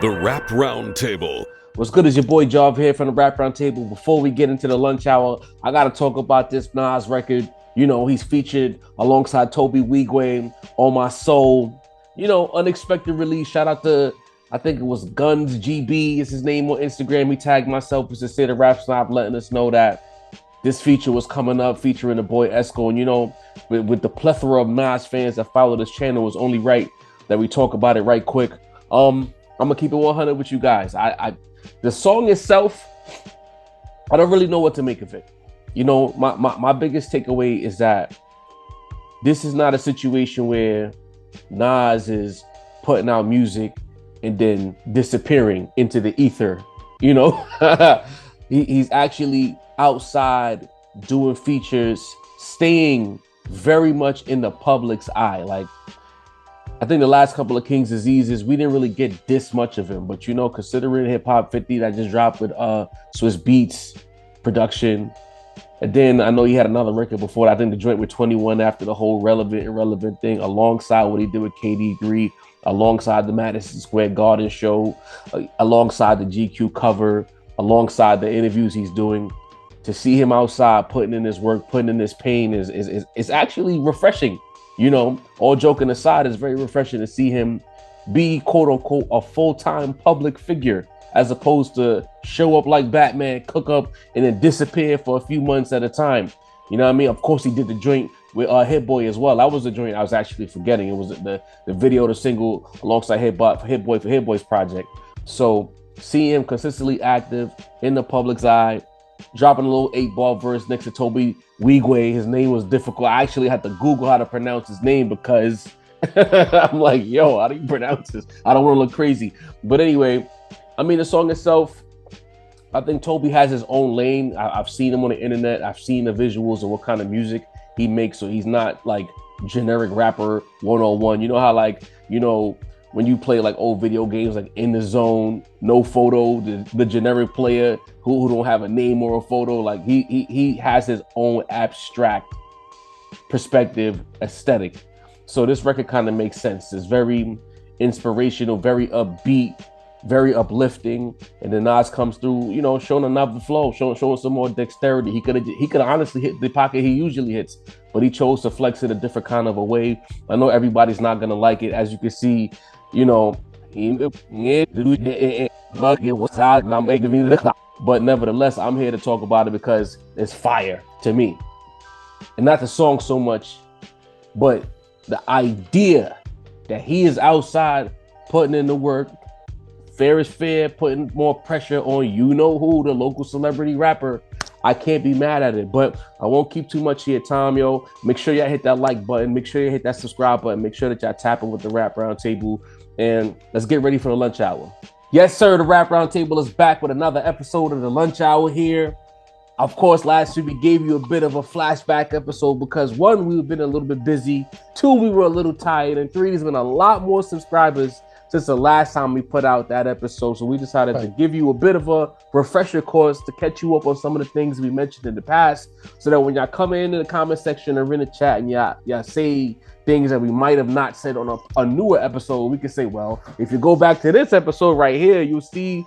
The Rap Roundtable. What's good is your boy Jarv here from the Rap Roundtable. Before we get into the lunch hour, I gotta talk about this Nas record. You know, he's featured alongside Toby Wigwam on My Soul. You know, unexpected release. Shout out to, I think it was Guns GB is his name on Instagram. He tagged myself as to say the Rap Snob, letting us know that this feature was coming up, featuring the boy Esco. And you know, with the plethora of Nas fans that follow this channel, it's only right that we talk about it right quick. I'm gonna keep it 100 with you guys. The song itself, I don't really know what to make of it. You know, my biggest takeaway is that this is not a situation where Nas is putting out music and then disappearing into the ether. You know, he's actually outside doing features, staying very much in the public's eye. Like, I think the last couple of King's Diseases, we didn't really get this much of him. But, you know, considering Hip Hop 50 that just dropped with Swiss Beats production. And then I know he had another record before that. I think the joint with 21 after the whole irrelevant thing, alongside what he did with KD3, alongside the Madison Square Garden show, alongside the GQ cover, alongside the interviews he's doing. To see him outside putting in his work, putting in his pain is actually refreshing. You know, all joking aside, it's very refreshing to see him be, quote unquote, a full-time public figure, as opposed to show up like Batman, cook up, and then disappear for a few months at a time. You know what I mean? Of course, he did the joint with Hit Boy as well. That was the joint I was actually forgetting. It was the video, the single alongside Hit Boy for Hit Boy's project. So seeing him consistently active in the public's eye, dropping a little 8-ball verse next to Toby Wigwam. His name was difficult. I actually had to Google how to pronounce his name because I'm like, yo, how do you pronounce this? I don't want to look crazy. But anyway, I mean, the song itself, I think Toby has his own lane. I've seen him on the internet. I've seen the visuals of what kind of music he makes. So he's not like generic rapper 101. You know how, like, you know, when you play like old video games like In the Zone, No Photo, the generic player who don't have a name or a photo, like he has his own abstract perspective aesthetic. So this record kind of makes sense. It's very inspirational, very upbeat, very uplifting. And then Nas comes through, you know, showing another flow, showing some more dexterity. He could honestly hit the pocket he usually hits, but he chose to flex it a different kind of a way. I know everybody's not gonna like it, as you can see. You know, but nevertheless, I'm here to talk about it because it's fire to me. And not the song so much, but the idea that he is outside putting in the work, fair is fair, putting more pressure on you know who, the local celebrity rapper. I can't be mad at it, but I won't keep too much of your time, yo. Make sure y'all hit that like button. Make sure you hit that subscribe button. Make sure that y'all tapping with the Rap Roundtable. And let's get ready for the lunch hour. Yes, sir, the Rap Roundtable is back with another episode of the lunch hour here. Of course, last week we gave you a bit of a flashback episode because 1, we've been a little bit busy. 2, we were a little tired. And 3, there's been a lot more subscribers since the last time we put out that episode. So we decided to give you a bit of a refresher course to catch you up on some of the things we mentioned in the past, so that when y'all come in the comment section or in the chat and y'all say things that we might have not said on a newer episode, we can say, well, if you go back to this episode right here, you'll see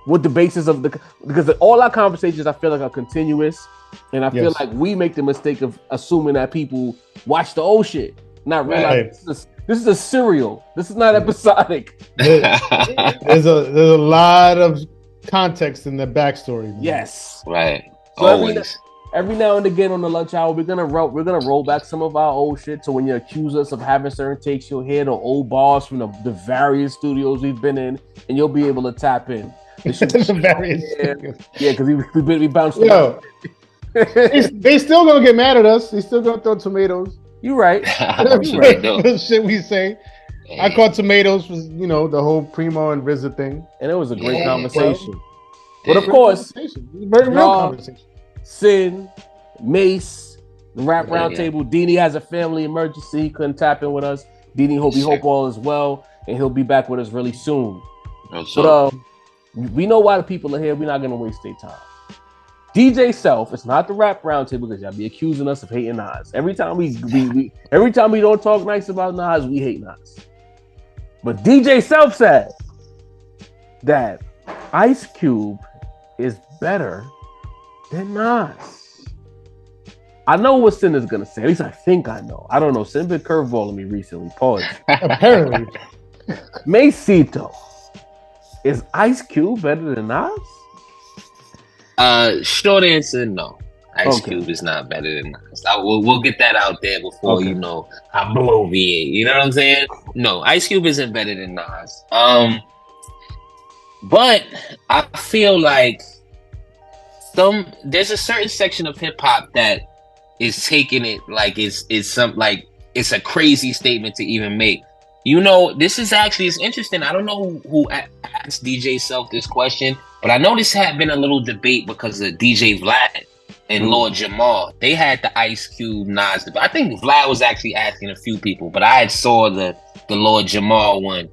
what the basis of because all our conversations, I feel like, are continuous. And I feel like we make the mistake of assuming that people watch the old shit, not realize this is a serial. This is not episodic. There's a lot of context in the backstory. Man. Yes. Right. So always. Every now and again on the lunch hour, we're gonna roll back some of our old shit. So when you accuse us of having certain takes, you'll hear the old bars from the various studios we've been in, and you'll be able to tap in. The various studios. Yeah, because we bounced. Yo, they still gonna get mad at us. They still gonna throw tomatoes. You right. The shit we say. I caught tomatoes was, you know, the whole Primo and RZA thing, and it was a great conversation. But of course, very real conversation. Sin, Mace, the Rap Roundtable. Dini has a family emergency. He couldn't tap in with us. Dini, hope all is well, and he'll be back with us really soon. But we know why the people are here. We're not gonna waste their time. DJ Self, it's not the Rap Roundtable because y'all be accusing us of hating Nas. Every time we don't talk nice about Nas, we hate Nas. But DJ Self said, that Ice Cube is better than Nas. I know what Sin is gonna say. At least I think I know. I don't know. Sin been curveballing me recently. Pause. Apparently. Macito, is Ice Cube better than Nas? Short answer, no. Ice Cube is not better than Nas. We'll get that out there before I bloviate. You know what I'm saying? No, Ice Cube isn't better than Nas. But I feel like there's a certain section of hip hop that is taking it like it's a crazy statement to even make. You know, this is actually, it's interesting. I don't know who asked DJ Self this question, but I know this had been a little debate because of DJ Vlad and Lord Jamal. They had the Ice Cube Nas debate. I think Vlad was actually asking a few people, but I had saw the Lord Jamal one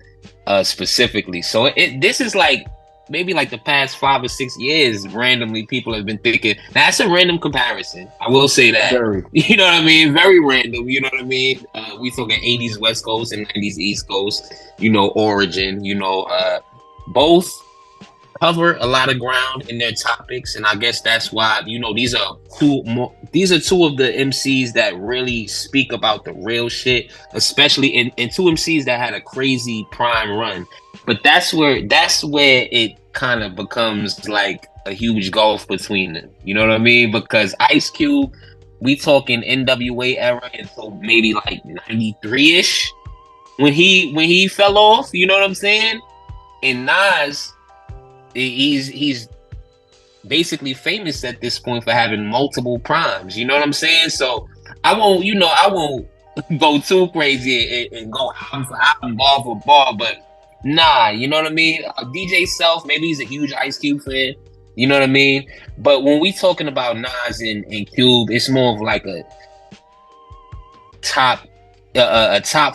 specifically. So this is like maybe like the past 5 or 6 years, randomly people have been thinking. Now, that's a random comparison. I will say that. You know what I mean? Very random. You know what I mean? We talking 80s West Coast and 90s East Coast. You know, origin. You know, both cover a lot of ground in their topics, and I guess that's why, you know, these are two of the MCs that really speak about the real shit, especially in two MCs that had a crazy prime run. But that's where it kind of becomes like a huge gulf between them. You know what I mean? Because Ice Cube, we talking NWA era, and so maybe like 93-ish when he fell off. You know what I'm saying? And Nas, he's basically famous at this point for having multiple primes. You know what I'm saying? So I won't go too crazy and go album for album, bar for bar, but nah, you know what I mean? DJ Self, maybe he's a huge Ice Cube fan. You know what I mean? But when we talking about Nas and Cube, it's more of like a top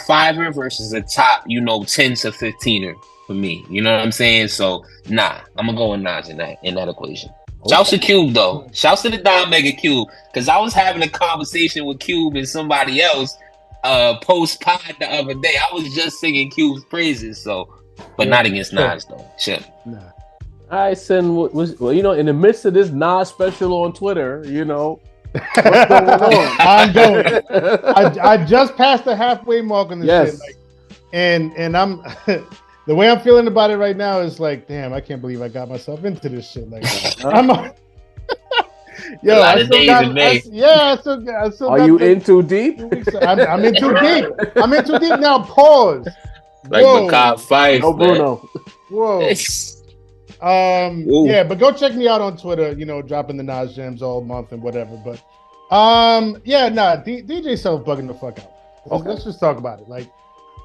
fiver versus a top, 10 to 15er for me. You know what I'm saying? So nah, I'm gonna go with Nas in that equation. Shouts to Cube though. Shouts to the Don Mega Cube, because I was having a conversation with Cube and somebody else post pod the other day. I was just singing Cube's praises, but not against Nas though. Chip. Nah. I said, well, in the midst of this Nas special on Twitter, what's going on? I'm going. I just passed the halfway mark on this shit. And I'm the way I'm feeling about it right now is like, damn, I can't believe I got myself into this shit. Like, yo, I still Are you in too deep? I'm in too deep. I'm in too deep now. Pause. Like Macabre Fife. No, Bruno. Whoa. Yeah, but go check me out on Twitter. Dropping the Nas gems all month and whatever. But DJ Self bugging the fuck out. Let's just talk about it.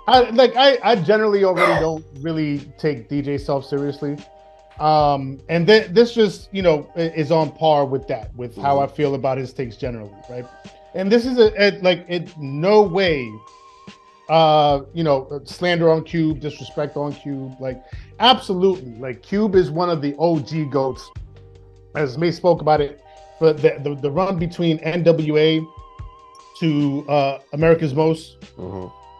I generally already don't really take DJ Self seriously. And this just, is on par with that, with how I feel about his takes generally, right? And this is in no way, slander on Cube, disrespect on Cube, absolutely. Cube is one of the OG GOATs, as May spoke about it, but the run between NWA to America's Most,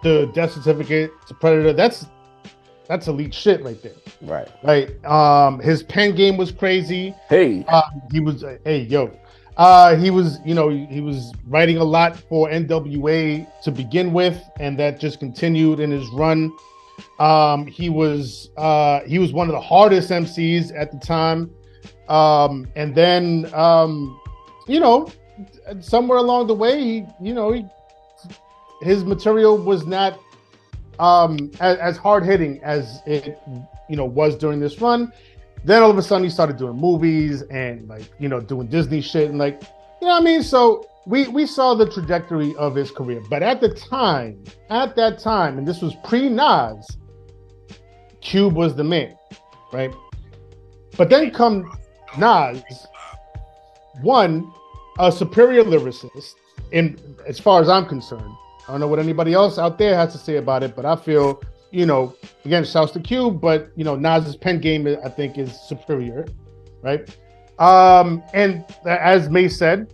the Death Certificate to Predator, that's elite shit right there. Right. His pen game was crazy. He was writing a lot for NWA to begin with, and that just continued in his run. He was one of the hardest MCs at the time. And then somewhere along the way, his material was not as hard hitting as it was during this run. Then all of a sudden he started doing movies and doing Disney shit and what I mean? So we saw the trajectory of his career. But at that time, and this was pre-Nas, Cube was the man, right? But then come Nas, one, a superior lyricist, as far as I'm concerned. I don't know what anybody else out there has to say about it, but I feel, again, shouts to Cube, but, Nas's pen game, I think, is superior, right? And as May said,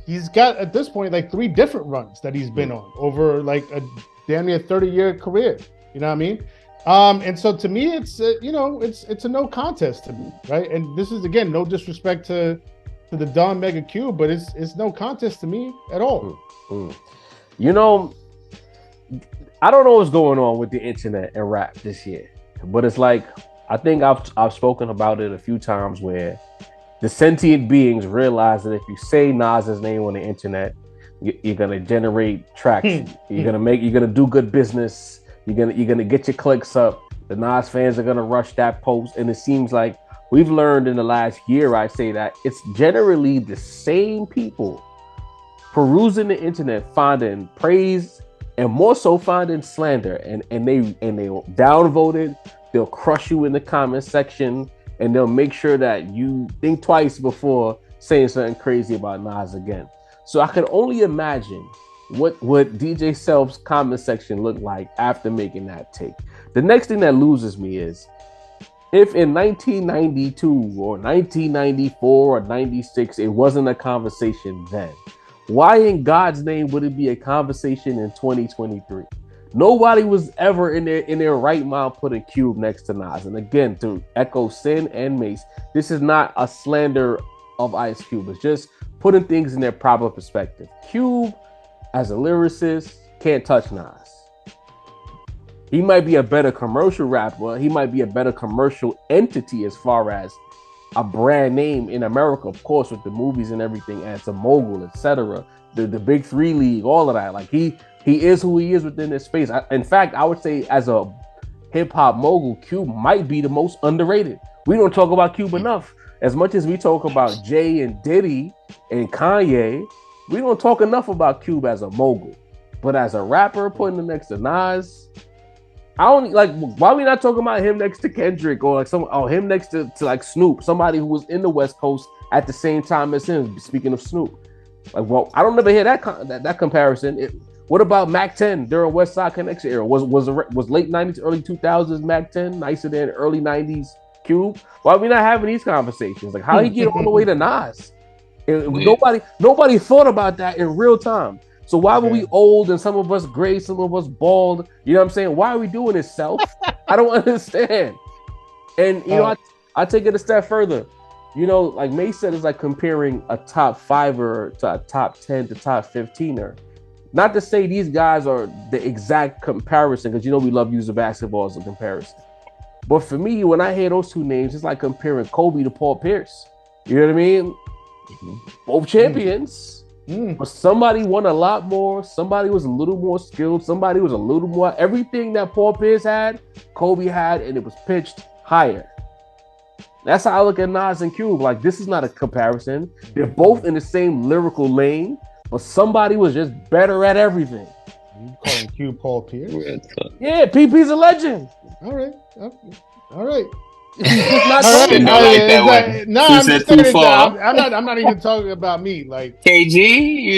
he's got, at this point, 3 different runs that he's been on over, a damn near 30-year career. You know what I mean? And so to me, it's it's a no contest to me, right? And this is again no disrespect to the Don Mega Cube, but it's no contest to me at all. Mm. You know, I don't know what's going on with the internet and rap this year, but it's like I think I've spoken about it a few times where the sentient beings realize that if you say Nas's name on the internet, you're gonna generate traction. You're gonna do good business. You're gonna get your clicks up. The Nas fans are gonna rush that post, and it seems like we've learned in the last year, I say that it's generally the same people perusing the internet, finding praise and more so finding slander, and they downvoted. They'll crush you in the comment section, and they'll make sure that you think twice before saying something crazy about Nas again. So I can only imagine what DJ Self's comment section looked like after making that take. The next thing that loses me is if in 1992 or 1994 or 96 it wasn't a conversation then, why in God's name would it be a conversation in 2023? Nobody was ever in their right mind putting Cube next to Nas. And again, to echo Sin and Mace, this is not a slander of Ice Cube. It's just putting things in their proper perspective. Cube, as a lyricist, can't touch Nas. He might be a better commercial rapper. He might be a better commercial entity as far as a brand name in America, of course, with the movies and everything, as a mogul, etc. The Big Three League, all of that. Like he is who he is within this space. In fact, I would say as a hip hop mogul, Cube might be the most underrated. We don't talk about Cube enough. As much as we talk about Jay and Diddy and Kanye, we don't talk enough about Cube as a mogul. But as a rapper, putting him next to Nas, I don't like. Why are we not talking about him next to Kendrick or like him next to like Snoop, somebody who was in the West Coast at the same time as him? Speaking of Snoop, like, well, I don't never hear that comparison. What about Mac 10 during West Side Connection era? Was late 90s, early 2000s Mac 10 nicer than early 90s Cube? Why are we not having these conversations? Like, how he get all the way to Nas? Nobody thought about that in real time. So why were we old and some of us gray, some of us bald? You know what I'm saying? Why are we doing this, Self? I don't understand. And you know, I take it a step further. You know, like May said, it's like comparing a top fiver to a top 10 to top 15er. Not to say these guys are the exact comparison, because you know we love using basketball as a comparison. But for me, when I hear those two names, it's like comparing Kobe to Paul Pierce. You know what I mean? Both champions. But somebody won a lot more. Somebody was a little more skilled. Somebody was a little more. Everything that Paul Pierce had, Kobe had, and it was pitched higher. That's how I look at Nas and Cube. Like, this is not a comparison. They're both in the same lyrical lane, but somebody was just better at everything. You calling Cube Paul Pierce? Yeah, PP's a legend. All right. All right. I'm not even talking about me. Like KG,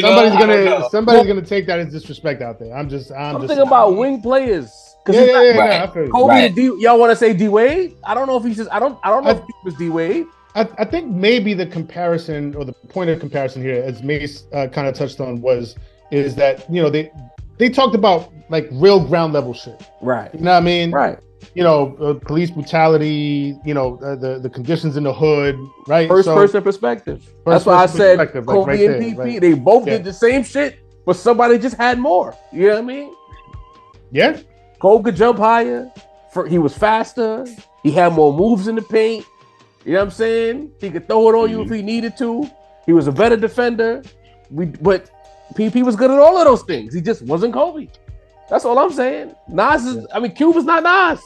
somebody's gonna take that as disrespect out there. I'm just thinking about wing players. Kobe. Y'all want to say D Wade? I don't know if he's just. I don't know if he was D Wade. I think maybe the comparison or the point of comparison here, as Mace kind of touched on, is that they talked about like real ground level shit. Right. You know what I mean? Right. Police brutality, the conditions in the hood, right? First person perspective. That's why I said Kobe and PP, right. They both did the same shit, but somebody just had more. You know what I mean? Yeah. Kobe could jump higher. He was faster. He had more moves in the paint. You know what I'm saying? He could throw it on you if he needed to. He was a better defender. But PP was good at all of those things. He just wasn't Kobe. That's all I'm saying. Cube is not Nas,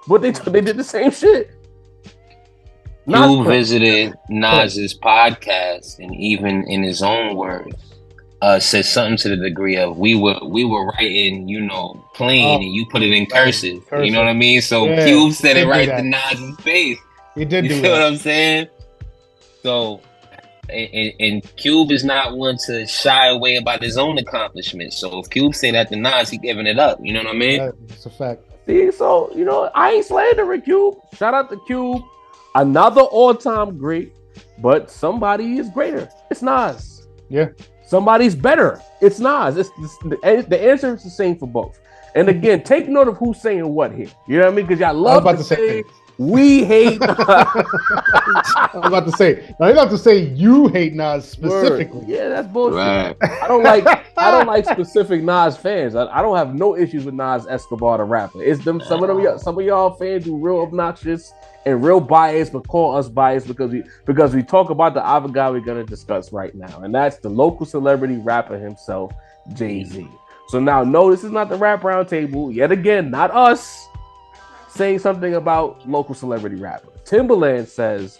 but they did the same shit. Cube visited Nas's podcast, and even in his own words, said something to the degree of we were writing, plain, and you put it in cursive. You know what I mean? So Cube said it right to Nas's face. He did. You feel what I'm saying? So. And Cube is not one to shy away about his own accomplishments. So if Cube say that to Nas, he giving it up. You know what I mean? That's a fact. See, so I ain't slandering Cube. Shout out to Cube, another all-time great. But somebody is greater. It's Nas. Yeah. Somebody's better. It's Nas. The answer is the same for both. And again, take note of who's saying what here. You know what I mean? Because y'all I was love about to to say. say we hate. I was about to say. Now you don't have to say you hate Nas specifically. Word. Yeah, that's bullshit. Right. I don't like specific Nas fans. I don't have no issues with Nas Escobar the rapper. It's them some of y'all fans who real obnoxious and real biased, but call us biased because we talk about the other guy we're gonna discuss right now, and that's the local celebrity rapper himself, Jay-Z. So now, no, this is not the rap roundtable. Yet again, not us saying something about local celebrity rapper. Timbaland says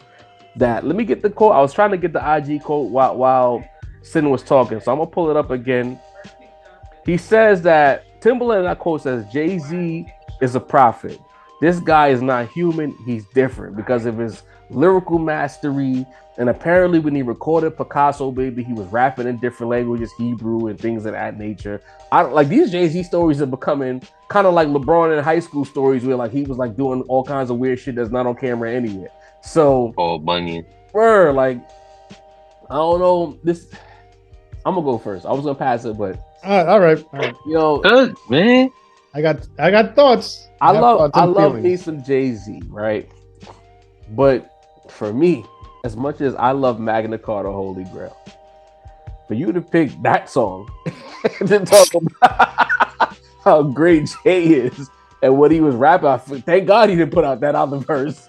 that, let me get the quote. I was trying to get the IG quote while Sin was talking, so I'm gonna pull it up again. He says that Timbaland, that quote says, Jay-Z is a prophet. This guy is not human, he's different because of his lyrical mastery. And apparently when he recorded Picasso Baby, he was rapping in different languages, Hebrew and things of that nature. I like these Jay-Z stories are becoming kind of like LeBron in high school stories where like he was like doing all kinds of weird shit that's not on camera anywhere. So Bunyan. like I don't know. I'm gonna go first. I was gonna pass it, but all right. You know, Good man. I got thoughts. I love me some Jay-Z, right? But for me, as much as I love Magna Carta Holy Grail, for you to pick that song to talk about how great Jay is and what he was rapping, thank God he didn't put out that other verse.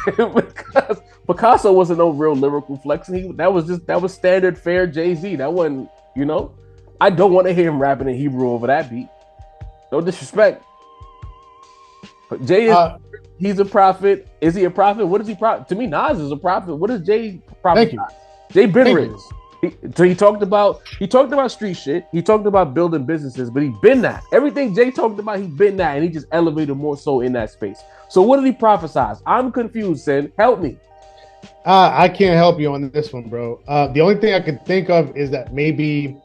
Because Picasso wasn't no real lyrical flex. That was standard fair Jay-Z. That wasn't, I don't want to hear him rapping in Hebrew over that beat. No disrespect. But Jay he's a prophet. Is he a prophet? What is he prophet? To me, Nas is a prophet. What is Jay prophet? Jay been rich. He talked about street shit. He talked about building businesses, but he been that. Everything Jay talked about, he been that, and he just elevated more so in that space. So what did he prophesize? I'm confused, Sin. Help me. I can't help you on this one, bro. The only thing I could think of is that maybe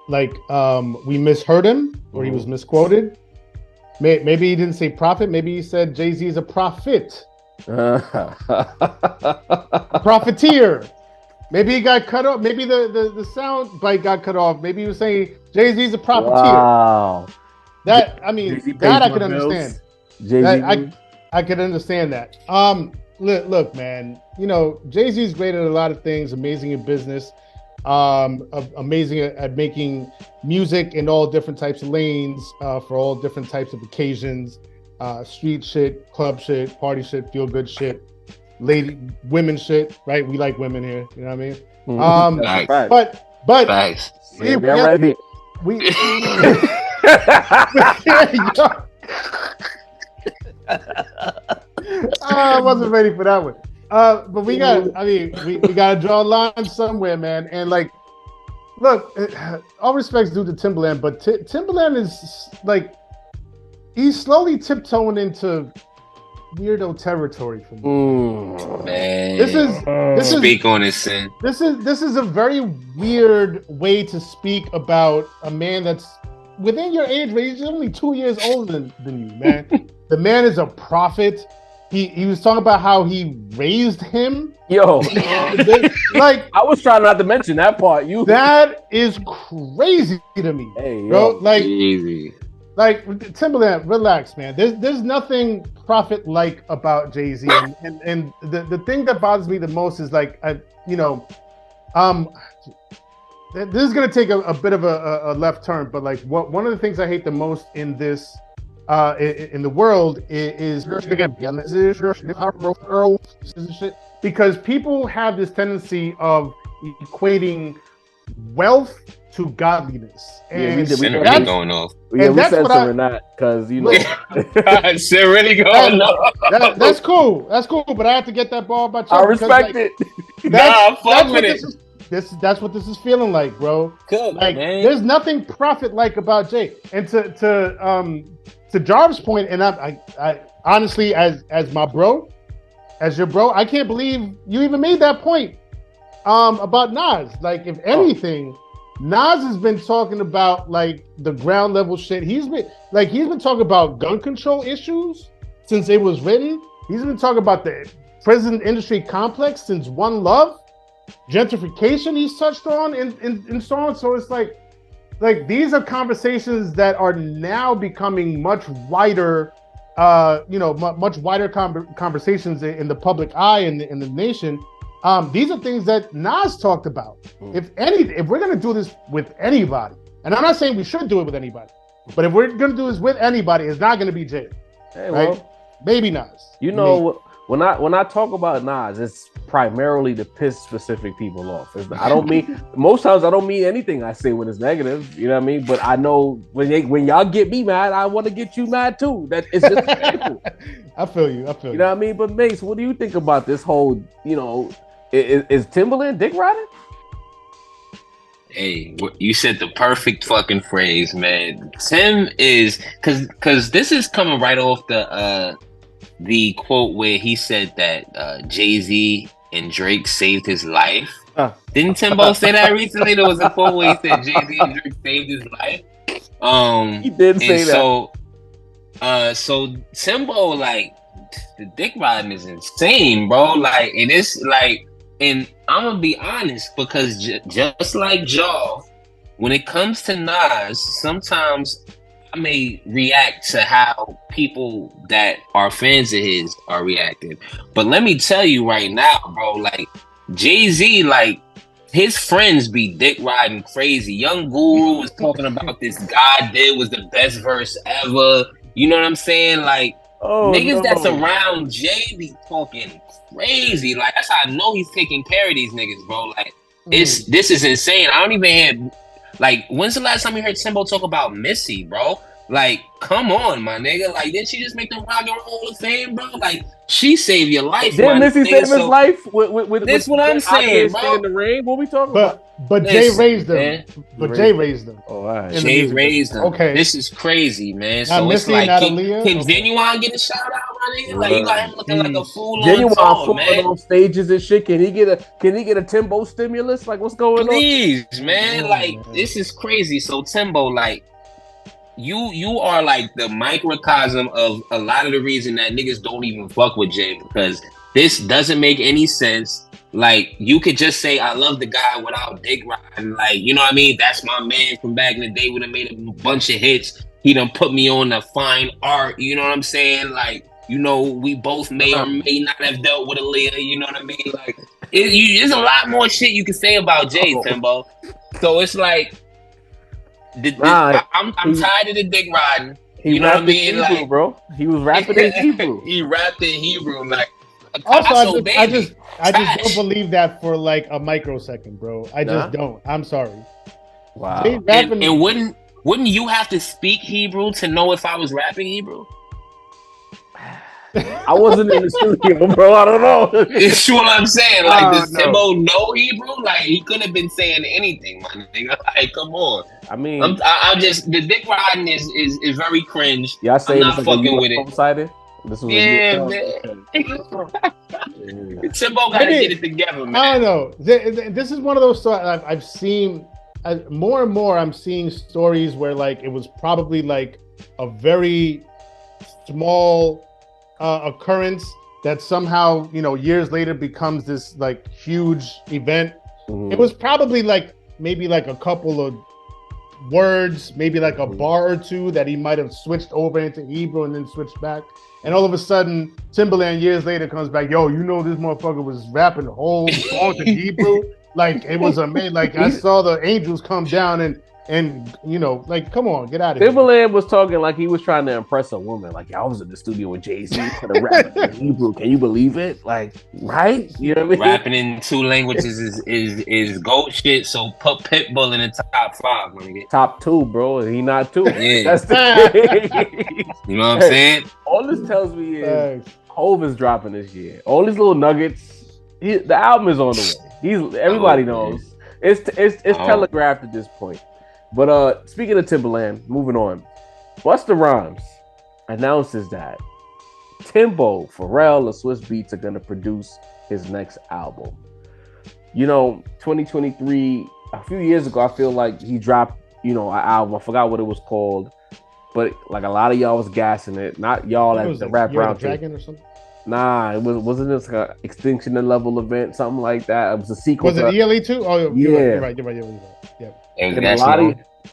we misheard him or he was misquoted. Maybe he didn't say prophet. Maybe he said Jay-Z is a prophet. A profiteer. Maybe he got cut off. Maybe the sound bite got cut off. Maybe he was saying Jay-Z's a profiteer. Wow. That I could understand. I could understand that. Look, man. Jay-Z's great at a lot of things. Amazing at business. Amazing at making music in all different types of lanes for all different types of occasions. Street shit, club shit, party shit, feel good shit, women shit, right? We like women here, you know what I mean? Nice. But Nice. we I wasn't ready for that one. But we got to draw a line somewhere, man. And look, all respects due to Timbaland, but Timbaland is he's slowly tiptoeing into weirdo territory for me. Man, this is speak on his Sin. This is a very weird way to speak about a man that's within your age range. He's only 2 years older than you, man. The man is a prophet. He was talking about how he raised him. Yo, I was trying not to mention that part. That is crazy to me, bro. Easy. Timbaland, relax, man. There's nothing prophet-like about Jay-Z, and the thing that bothers me the most is this is gonna take a bit of a left turn, but one of the things I hate the most in this. In the world is because people have this tendency of equating wealth to godliness. And Sin really going off. Yeah, we said something that because Sin really going off. That's cool. That's cool. But I have to get that ball by chest. I respect it. Fuck with it. That's what this is feeling like, bro. Good, man. There's nothing prophet-like about Jay. And to Jarvis' point, and I honestly, as my bro, as your bro, I can't believe you even made that point about Nas. If anything, Nas has been talking about the ground level shit. He's been talking about gun control issues since it was written. He's been talking about the prison industry complex since One Love, gentrification he's touched on and so on. So it's like these are conversations that are now becoming much wider, much wider conversations in the public eye in the nation. These are things that Nas talked about. If we're gonna do this with anybody, and I'm not saying we should do it with anybody, but if we're gonna do this with anybody, it's not gonna be Jay. Hey, right? well, Maybe Nas. you know, when I talk about Nas, it's primarily to piss specific people off. I don't mean most times I don't mean anything I say when it's negative. You know what I mean? But I know when y'all get me mad, I want to get you mad too. That it's just I feel you. You know what I mean? But Mace, what do you think about this whole? You know, is Timbaland dick riding? Hey, you said the perfect fucking phrase, man. Tim is because this is coming right off the quote where he said that Jay-Z and Drake saved his life. Didn't Timbo say that recently? There was a quote where he said Jay-Z and Drake saved his life. He did say that. So Timbo, like, the dick riding is insane, bro. Like, and it's like, and I'm gonna be honest, because just like Jaw, when it comes to Nas, sometimes I may react to how people that are fans of his are reacting. But let me tell you right now, bro, like Jay-Z, like his friends be dick riding crazy. Young Guru was talking about this God did was the best verse ever. You know what I'm saying? Like niggas that's around Jay be talking crazy. Like that's how I know he's taking care of these niggas, bro. Like this is insane. I don't even hear. Like, when's the last time you heard Timbo talk about Missy, bro? Like, come on, my nigga. Like, didn't she just make the Rock and Roll Hall of Fame, bro? Like, she saved your life. Did Missy save his life? With this what I'm saying, bro. In the ring, what we talking about? But Jay raised them. Man. But Jay raised them. Oh, all right. Jay raised them. Okay. This is crazy, man. Not so Missy, it's like, can Genuine get a shout out, my nigga? Like, you got him looking like a fool Genuine on tour, man. On stages and shit. Can he get a Timbo stimulus? Like, what's going Please, man. Like, this is crazy. So Timbo, like, you are like the microcosm of a lot of the reason that niggas don't even fuck with Jay, because this doesn't make any sense. Like, you could just say I love the guy without dick riding. Like, you know what I mean? That's my man from back in the day. Would have made a bunch of hits. He done put me on the fine art. You know what I'm saying? Like, you know, we both may or may not have dealt with Aaliyah. You know what I mean? Like, there's a lot more shit you can say about Jay, Timbo. So it's like, I'm tired of the dick riding. You know what I mean? Hebrew, like, bro. He was rapping in Hebrew. He rapped in Hebrew, like. Also, I just don't believe that for like a microsecond, bro. I just don't. I'm sorry. Wow. And wouldn't you have to speak Hebrew to know if I was rapping Hebrew? I wasn't in the studio, bro. I don't know. It's what I'm saying. Like, does Timbo know Hebrew? Like, he couldn't have been saying anything, my nigga. Like, come on. I mean, I'm just the dick riding is very cringe. Y'all say I'm not fucking with it. Sided? This was man. Timbo gotta get it together, man. I don't know. This is one of those stories I've seen more and more. I'm seeing stories where like it was probably like a very small occurrence that somehow, you know, years later becomes this like huge event. It was probably like maybe like a couple of words, maybe like a bar or two that he might have switched over into Hebrew and then switched back. And all of a sudden, Timbaland years later comes back, yo, you know this motherfucker was rapping the whole song in Hebrew? Like, it was amazing. Like, I saw the angels come down and you know, like, come on, get out of here. Timbaland was talking like he was trying to impress a woman. Like, I was in the studio with Jay-Z trying to rap in Hebrew. Can you believe it? Like, right? You know what I mean? Rapping in 2 languages is gold shit. So put Pitbull in the top 5, my nigga. Top 2, bro. He not 2. Yeah. That's the thing. You know what I'm saying? All this tells me is Hov is dropping this year. All these little nuggets. The album is on the way. Everybody knows. It's telegraphed at this point. But speaking of Timbaland, moving on. Busta Rhymes announces that Timbo, Pharrell, and Swiss Beats are going to produce his next album. You know, 2023, a few years ago, I feel like he dropped, you know, an album. I forgot what it was called. But like a lot of y'all was gassing it. Not y'all at the Rap Roundtable. or something? Nah, wasn't this like an Extinction and Level event, something like that? It was a sequel. Was it ELE 2? Oh, yeah. You're right. Yeah. And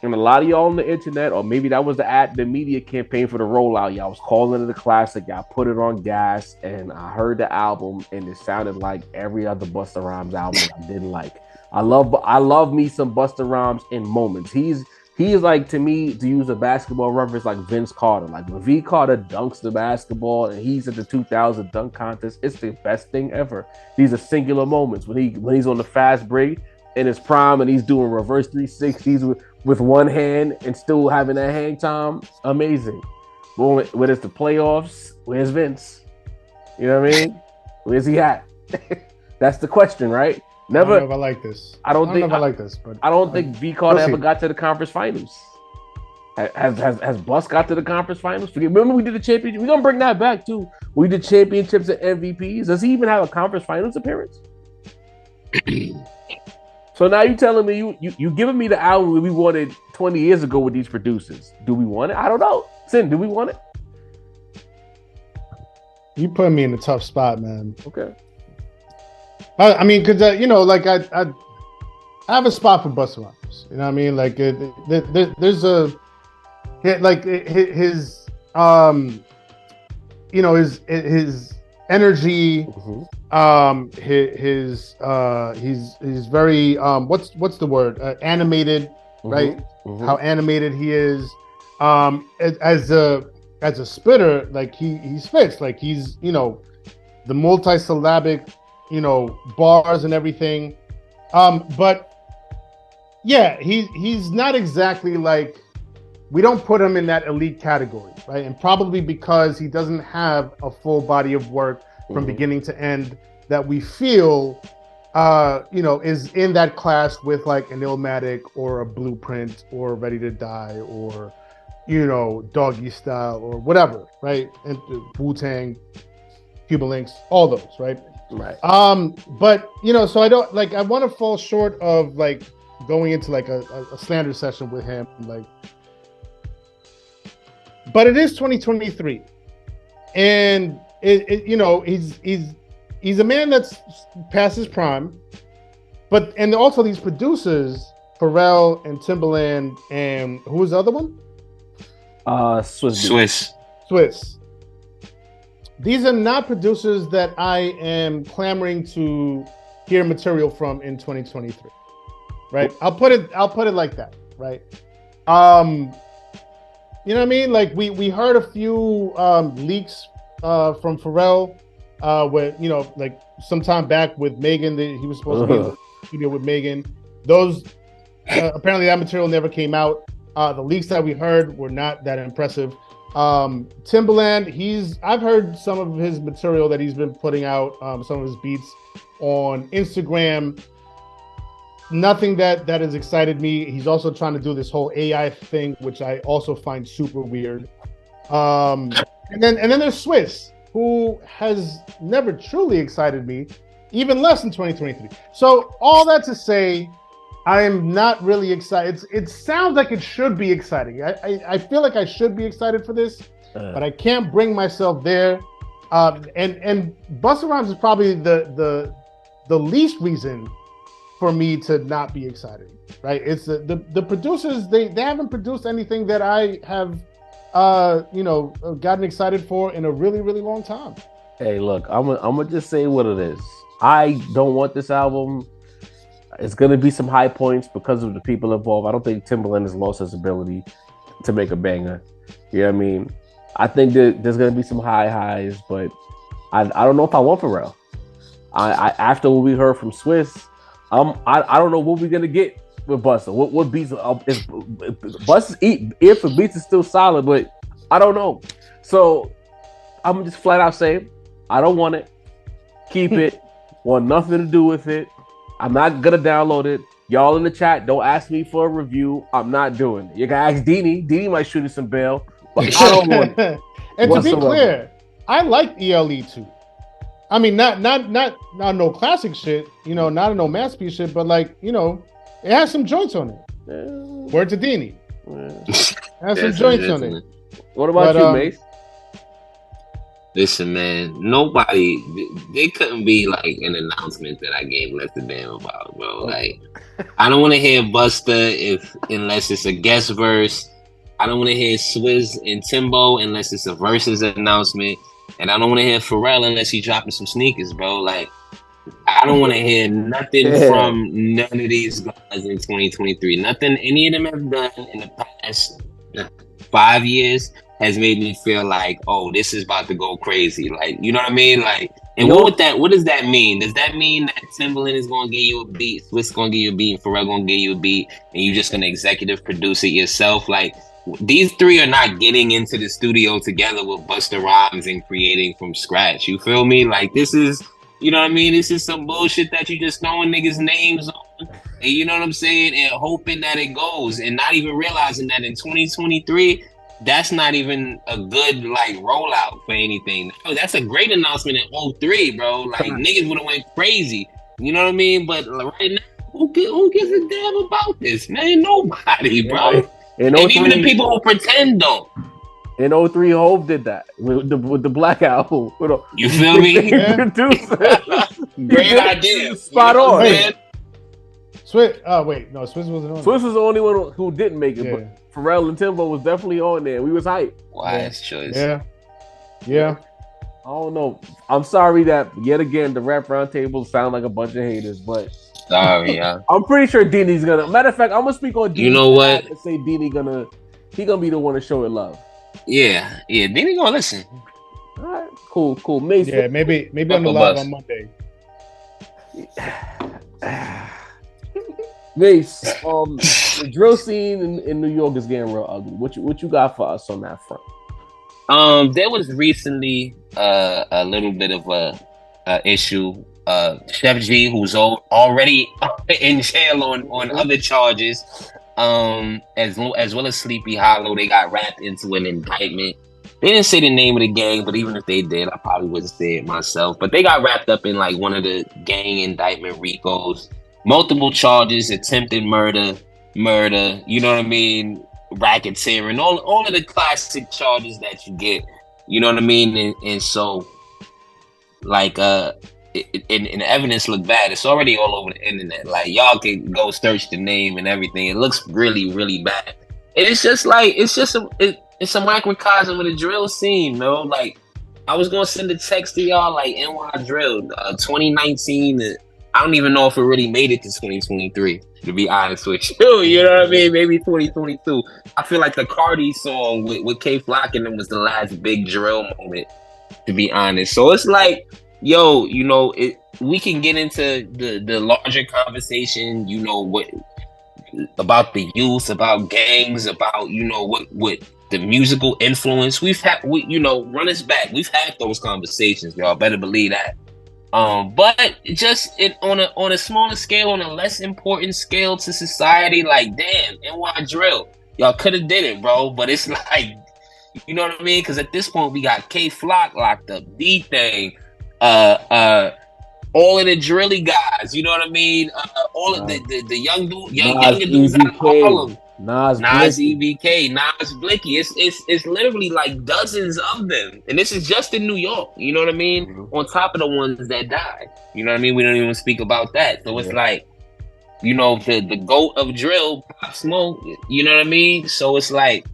And a lot of y'all on the internet, or maybe that was the media campaign for the rollout. Y'all was calling it a classic. Y'all put it on gas, and I heard the album, and it sounded like every other Busta Rhymes album I didn't like. I love me some Busta Rhymes in moments. He is like, to me, to use a basketball reference, like Vince Carter. Like when V Carter dunks the basketball and he's at the 2000 dunk contest, it's the best thing ever. These are singular moments when he's on the fast break in his prime and he's doing reverse 360s with one hand and still having that hang time. Amazing. But when it's the playoffs, where's Vince? You know what I mean? Where's he at? That's the question, right? Never. I don't know if I like this. I don't think I like this, but I don't think V Carter ever got to the conference finals. Has Bus got to the conference finals? Remember we did the championship. We're gonna bring that back too. We did championships and MVPs. Does he even have a conference finals appearance? So now you telling me you giving me the album we wanted 20 years ago with these producers. Do we want it? I don't know. Sin, do we want it? You put me in a tough spot, man. Okay. I mean, because like I have a spot for Busta Rhymes. You know what I mean? Like there's a like his his energy. He's very what's the word? Animated, right? How animated he is. As a spitter, like he spits, like he's the multi-syllabic bars and everything. But yeah, he's not exactly like, we don't put him in that elite category, right? And probably because he doesn't have a full body of work from beginning to end that we feel is in that class with like an Illmatic or a Blueprint or Ready to Die or Doggy Style or whatever, right? And Wu-Tang, Cuban Links, all those, right? Right. But so I don't like, I want to fall short of like going into like a slander session with him, like, but it is 2023, and he's a man that's past his prime, and also these producers, Pharrell and Timbaland, and who was the other one? Swiss. These are not producers that I am clamoring to hear material from in 2023, right? I'll put it like that, right? You know what I mean? Like we heard a few leaks from Pharrell, with like some time back with Megan. He was supposed to be in the studio with Megan. Those apparently that material never came out. The leaks that we heard were not that impressive. Timbaland, I've heard some of his material that he's been putting out, some of his beats on Instagram. Nothing that has excited me. He's also trying to do this whole AI thing, which I also find super weird. And then there's Swiss, who has never truly excited me, even less in 2023. So all that to say, I am not really excited. It sounds like it should be exciting. I feel like I should be excited for this, but I can't bring myself there. And Busta Rhymes is probably the least reason for me to not be excited. Right? It's the producers. They haven't produced anything that I have gotten excited for in a really, really long time. Hey, look, I'm gonna just say what it is. I don't want this album. It's going to be some high points because of the people involved. I don't think Timbaland has lost his ability to make a banger. You know what I mean? I think that there's going to be some high highs, but I don't know if I want Pharrell. After what we heard from Swiss, I don't know what we're going to get with Busta. What beats? Busta's ear for beats is still solid, but I don't know. So I'm just flat out saying, I don't want it. Keep it. Want nothing to do with it. I'm not gonna download it. Y'all in the chat, don't ask me for a review. I'm not doing it. You can ask Deanie. Deanie might shoot us some bail, but I don't want it. And to be clear, I like ELE too. I mean, not no classic shit, not a no masterpiece shit, but like, it has some joints on it. Word to Deanie. It has some joints on it. What about you, Mace? Listen, man, nobody, there couldn't be like an announcement that I gave less a damn about, bro. Like, I don't want to hear Busta unless it's a guest verse. I don't want to hear Swizz and Timbo unless it's a versus announcement. And I don't want to hear Pharrell unless he's dropping some sneakers, bro. Like, I don't want to hear nothing from none of these guys in 2023. Nothing any of them have done in the past 5 years has made me feel like, oh, this is about to go crazy. Like, you know what I mean? Like, and what does that mean? Does that mean that Timbaland is gonna give you a beat, Swiss gonna give you a beat, and Pharrell gonna give you a beat, and you just gonna executive produce it yourself? Like, these three are not getting into the studio together with Busta Rhymes and creating from scratch. You feel me? Like, this is, you know what I mean? This is some bullshit that you just throwing niggas' names on, and you know what I'm saying, and hoping that it goes, and not even realizing that in 2023. That's not even a good like rollout for anything. Oh, that's a great announcement in 03, bro. Like niggas would have went crazy. You know what I mean? But right now, who gives a damn about this, man? Nobody, bro. And even the people who pretend don't. In 03, Hov did that with the Black Album. You feel me? Great idea. Spot on, man. Swizz, Swizz wasn't on. Swizz was the only one who didn't make it, but Pharrell and Timbo was definitely on there. We was hyped. Wise choice. Yeah. I don't know. I'm sorry that yet again the rap roundtable sound like a bunch of haters, but sorry, yeah. I'm pretty sure Dini's gonna. Matter of fact, I'm gonna speak on Dini. You know what? And say Dini gonna be the one to show it love. Yeah, Dini gonna listen. All right, cool. Mace, yeah, maybe on the live on Monday. Mace, the drill scene in New York is getting real ugly. What you got for us on that front? There was recently a little bit of a issue. Chef G, who's already in jail on other charges, as well as Sleepy Hollow, they got wrapped into an indictment. They didn't say the name of the gang, but even if they did, I probably wouldn't say it myself. But they got wrapped up in like one of the gang indictment RICOs. Multiple charges, attempted murder, you know what I mean, racketeering, all of the classic charges that you get, you know what I mean, and so, like, and the evidence look bad. It's already all over the internet. Like, y'all can go search the name and everything. It looks really, really bad. And it's just like, it's a microcosm of the drill scene, bro. Like, I was gonna send a text to y'all, like, NY Drill, 2019, I don't even know if it really made it to 2023, to be honest with you. You know what I mean? Maybe 2022. I feel like the Cardi song with K Flock and them was the last big drill moment, to be honest. So it's like, yo, you know, we can get into the larger conversation, you know, what about the youth, about gangs, about, you know, what the musical influence. You know, run us back. We've had those conversations, y'all better believe that. But just on a smaller scale, on a less important scale to society, like, damn, NY Drill, y'all could have did it, bro. But it's like, you know what I mean? Because at this point, we got K Flock locked up, D-Thing, all of the drilly guys, you know what I mean? All of the younger dudes out of Harlem. Nas EBK, Nas Blicky. It's literally like dozens of them. And this is just in New York, you know what I mean? Mm-hmm. On top of the ones that died. You know what I mean? We don't even speak about that. So it's like, you know, the GOAT of drill, Pop Smoke, you know what I mean? So it's like,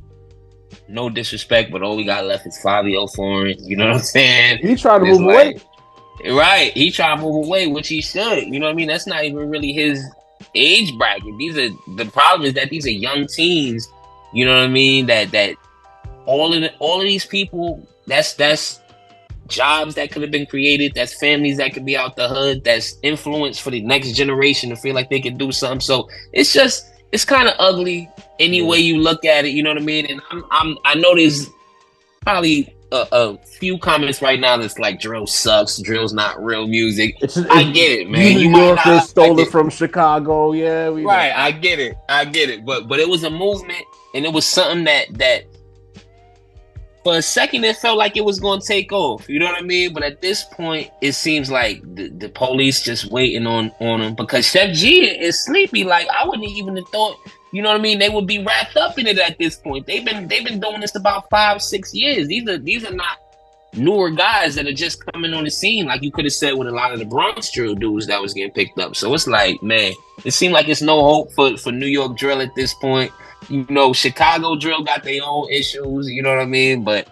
no disrespect, but all we got left is Fabio Foreign, you know what I'm saying? He trying to move away. Right. He trying to move away, which he should. You know what I mean? That's not even really his age bracket. The problem is that these are young teens, you know what I mean, that all of these people, that's jobs that could have been created, that's families that could be out the hood, that's influence for the next generation to feel like they can do something. So it's kind of ugly any way you look at it, you know what I mean? And I know there's probably a few comments right now that's like, drill sucks, drill's not real music. I get it, man. New Yorkers stole it from Chicago. Yeah, right. I get it. But it was a movement, and it was something that for a second it felt like it was going to take off. You know what I mean? But at this point, it seems like the police just waiting on them, because Chef G is sleepy. Like, I wouldn't even have thought, you know what I mean, they would be wrapped up in it at this point. They've been doing this about 5-6 years. These are not newer guys that are just coming on the scene, like you could have said with a lot of the Bronx drill dudes that was getting picked up. So it's like, man, it seemed like it's no hope for New York drill at this point. You know, Chicago drill got their own issues, you know what I mean? But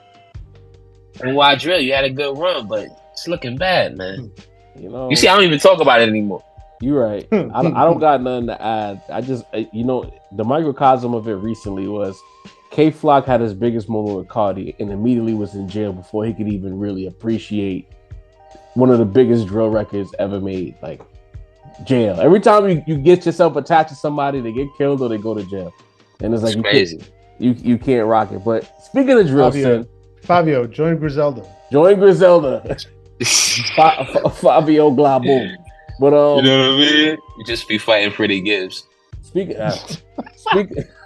NY drill, you had a good run, but it's looking bad, man. You know, You see, I don't even talk about it anymore. you're right. I don't got nothing to add. I just, you know, the microcosm of it recently was K Flock had his biggest moment with Cardi and immediately was in jail before he could even really appreciate one of the biggest drill records ever made. Like, jail. Every time you get yourself attached to somebody, they get killed or they go to jail. And it's like, It's crazy. You can't rock it. But speaking of drill, Fabio, join Griselda. Join Griselda. Fabio Glabo. But you know what I mean? You just be fighting Freddie Gibbs. Speaking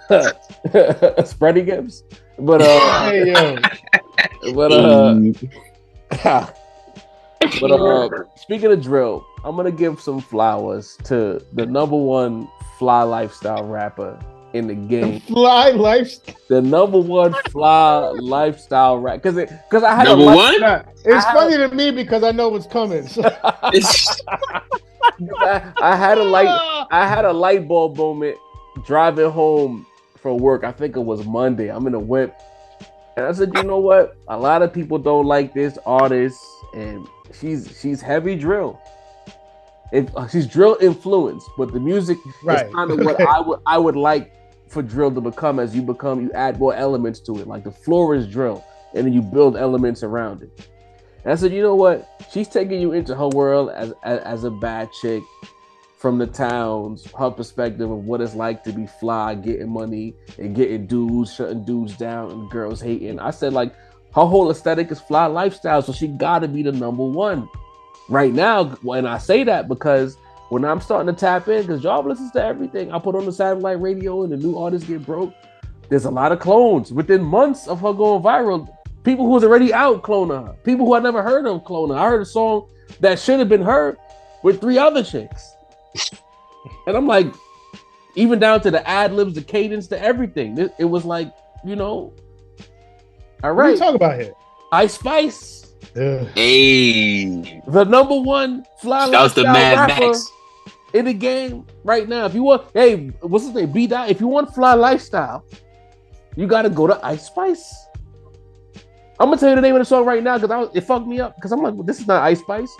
Spready Gibbs. But Hey, yo. Speaking of drill, I'm gonna give some flowers to the number one fly lifestyle rapper in the game. Fly lifestyle. The number one fly lifestyle rap because I had number one. It's funny to me because I know what's coming. So. I had a light bulb moment driving home from work. I think it was Monday. I'm in a whip, and I said, you know what? A lot of people don't like this artist, and she's heavy drill. She's drill influenced, but the music is kind of what I would like for drill to become. As you add more elements to it. Like the floor is drill, and then you build elements around it. And I said, you know what? She's taking you into her world as a bad chick from the towns, her perspective of what it's like to be fly, getting money and getting dudes, shutting dudes down and girls hating. I said, like, her whole aesthetic is fly lifestyle, so she gotta be the number one. Right now, and I say that because when I'm starting to tap in, because y'all listens to everything, I put on the satellite radio and the new artists get broke. There's a lot of clones. Within months of her going viral, people who was already out cloning her. People who I never heard of cloning her. I heard a song that should have been heard with 3 other chicks. And I'm like, even down to the ad libs, the cadence, to everything. It was like, you know, all right. What are you talking about here? Ice Spice. Hey, the number one fly lifestyle rapper in the game right now. If you want, hey, what's his name? B-Dot. If you want fly lifestyle, you got to go to Ice Spice. I'm gonna tell you the name of the song right now because it fucked me up because I'm like, well, this is not Ice Spice.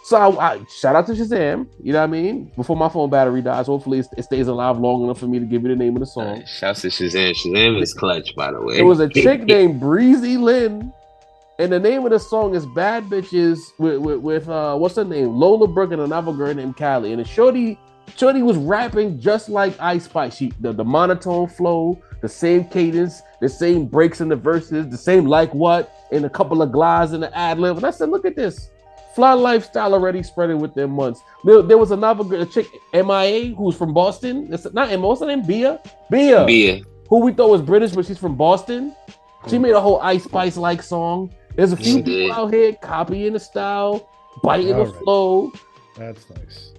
So I shout out to Shazam. You know what I mean? Before my phone battery dies, hopefully it stays alive long enough for me to give you the name of the song. Shouts to Shazam. Shazam is clutch, by the way. It was a chick named Breezy Lynn. And the name of the song is Bad Bitches with what's her name? Lola Brooke and another girl named Callie. And the shorty was rapping just like Ice Spice. The monotone flow, the same cadence, the same breaks in the verses, the same like what, and a couple of glides in the ad lib. And I said, look at this. Fly lifestyle already spreading within months. There was another girl, a chick, MIA, who's from Boston. It's not Emma, what's her name? Bia. Who we thought was British, but she's from Boston. She made a whole Ice Spice-like song. There's a few people out here copying the style, biting the flow. That's nice.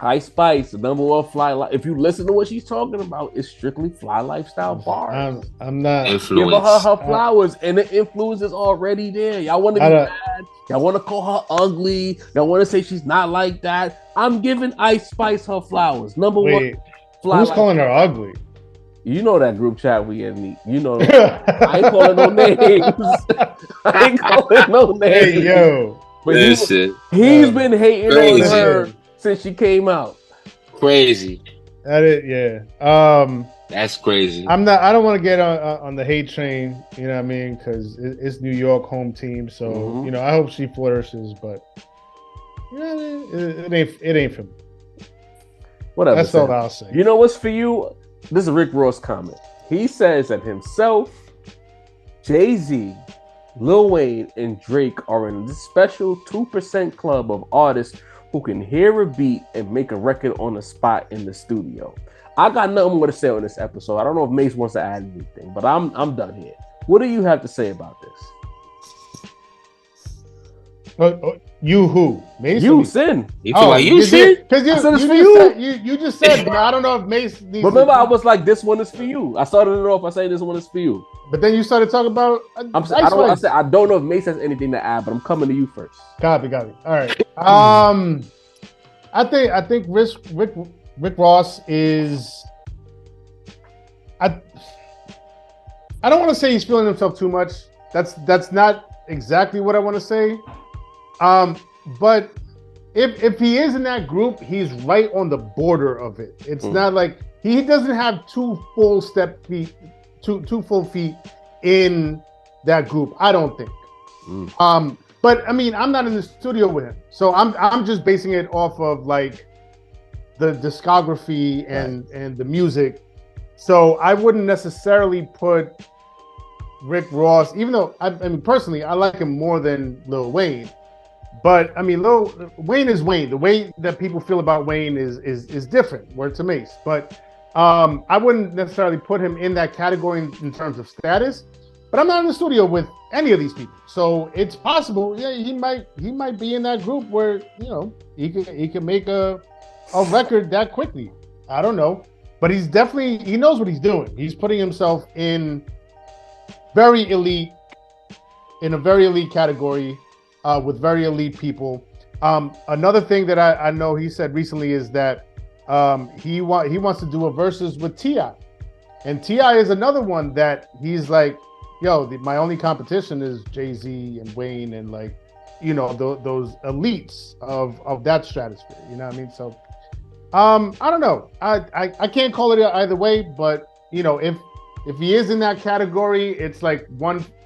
Ice Spice, the number one fly. If you listen to what she's talking about, it's strictly fly lifestyle bars. I'm not. Give her flowers, and the influence is already there. Y'all want to be mad. Y'all want to call her ugly. Y'all want to say she's not like that. I'm giving Ice Spice her flowers. Number one fly. Who's calling her ugly? You know that group chat we in. You know I ain't calling no names. I ain't calling no names. Hey, yo. But he's been hating on her since she came out. Crazy. That is, yeah. That's crazy. I don't want to get on the hate train, you know what I mean? Because it's New York home team. So, you know, I hope she flourishes, but you know, it ain't for me. Whatever. That's all I'll say. You know what's for you? This is Rick Ross' comment. He says that himself, Jay-Z, Lil Wayne, and Drake are in this special 2% club of artists who can hear a beat and make a record on the spot in the studio. I got nothing more to say on this episode. I don't know if Mace wants to add anything, but I'm done here. What do you have to say about this? You who? Mace? You, Sin. You feel like you shit? Because I said it's for just you. said, you just said, I don't know if Mace needs Remember, I was like, this one is for you. I started it off by saying this one is for you. But then you started talking about I said I don't know if Mace has anything to add, but I'm coming to you first. Copy. All right. I think Rick Ross is. I don't want to say he's feeling himself too much. That's not exactly what I want to say. But if he is in that group, he's right on the border of it. It's not like he doesn't have two full feet in that group. I don't think. But I mean, I'm not in the studio with him, so I'm just basing it off of like the discography and the music. So I wouldn't necessarily put Rick Ross, even though I mean personally I like him more than Lil Wayne. But I mean, Wayne is Wayne. The way that people feel about Wayne is different. Word to Mace, but I wouldn't necessarily put him in that category in terms of status. But I'm not in the studio with any of these people, so it's possible. Yeah, he might be in that group where he can make a record that quickly. I don't know, but he knows what he's doing. He's putting himself in a very elite category. With very elite people. Another thing that I know he said recently is that he wants to do a versus with T.I. And T.I. is another one that he's like, my only competition is Jay-Z and Wayne and like, those elites of that stratosphere. You know what I mean? So I don't know. I can't call it either way, but if he is in that category, it's like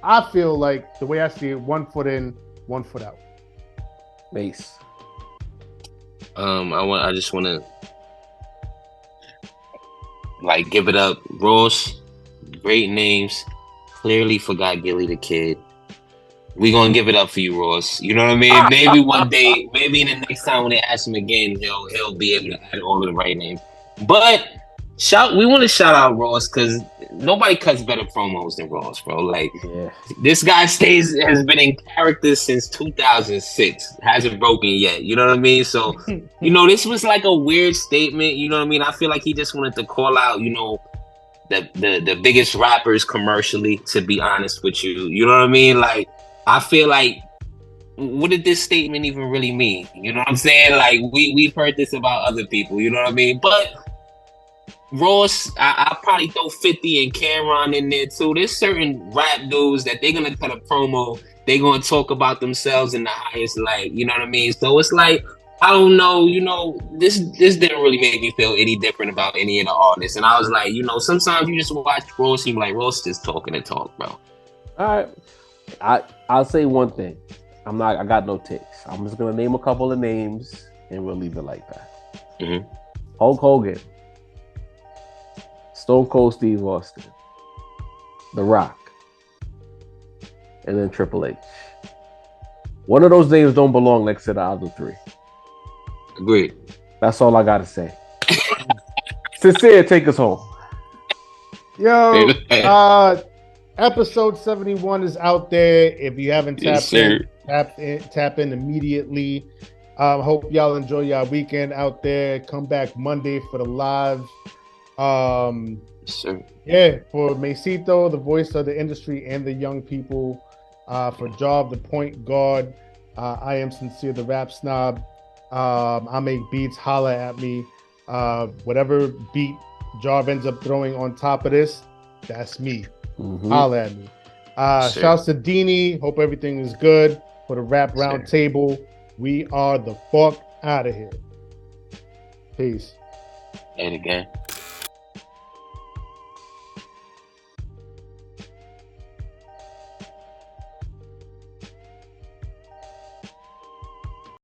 I feel like the way I see it, 1 foot in, 1 foot out. Mace. I just want to like give it up. Ross, great names. Clearly forgot Gilly the Kid. We gonna give it up for you, Ross. You know what I mean? Maybe one day, maybe in the next time when they ask him again, he'll be able to add all of the right names. But we want to shout out Ross because nobody cuts better promos than Ross, bro. Like this guy has been in character since 2006, hasn't broken yet. You know what I mean? So this was like a weird statement. You know what I mean? I feel like he just wanted to call out, the biggest rappers commercially. To be honest with you, you know what I mean? Like I feel like, what did this statement even really mean? You know what I'm saying? Like we've heard this about other people. You know what I mean? But Ross, I'll probably throw 50 and Cameron in there too. There's certain rap dudes that they're gonna cut a promo, they're gonna talk about themselves in the highest light, you know what I mean? So it's like, I don't know, this didn't really make me feel any different about any of the artists. And I was like, sometimes you just watch Ross, you be like, Ross just talking and talk, bro. All right. I'll say one thing. I got no takes. I'm just gonna name a couple of names and we'll leave it like that. Mm-hmm. Hulk Hogan. Stone Cold Steve Austin, The Rock, and then Triple H. One of those names don't belong next to the other three. Agreed. That's all I gotta say. Sincere, take us home. Yo, episode 71 is out there. If you haven't tapped tap in immediately. Hope y'all enjoy y'all weekend out there. Come back Monday for the live. Sure. Yeah, for Macito, the voice of the industry and the young people, for Job, the point guard, I am Sincere, the rap snob. I make beats, holla at me. Whatever beat Job ends up throwing on top of this, that's me. Holla at me. Shouts to Dini, hope everything is good for the rap round table. We are the fuck out of here. Peace. And again.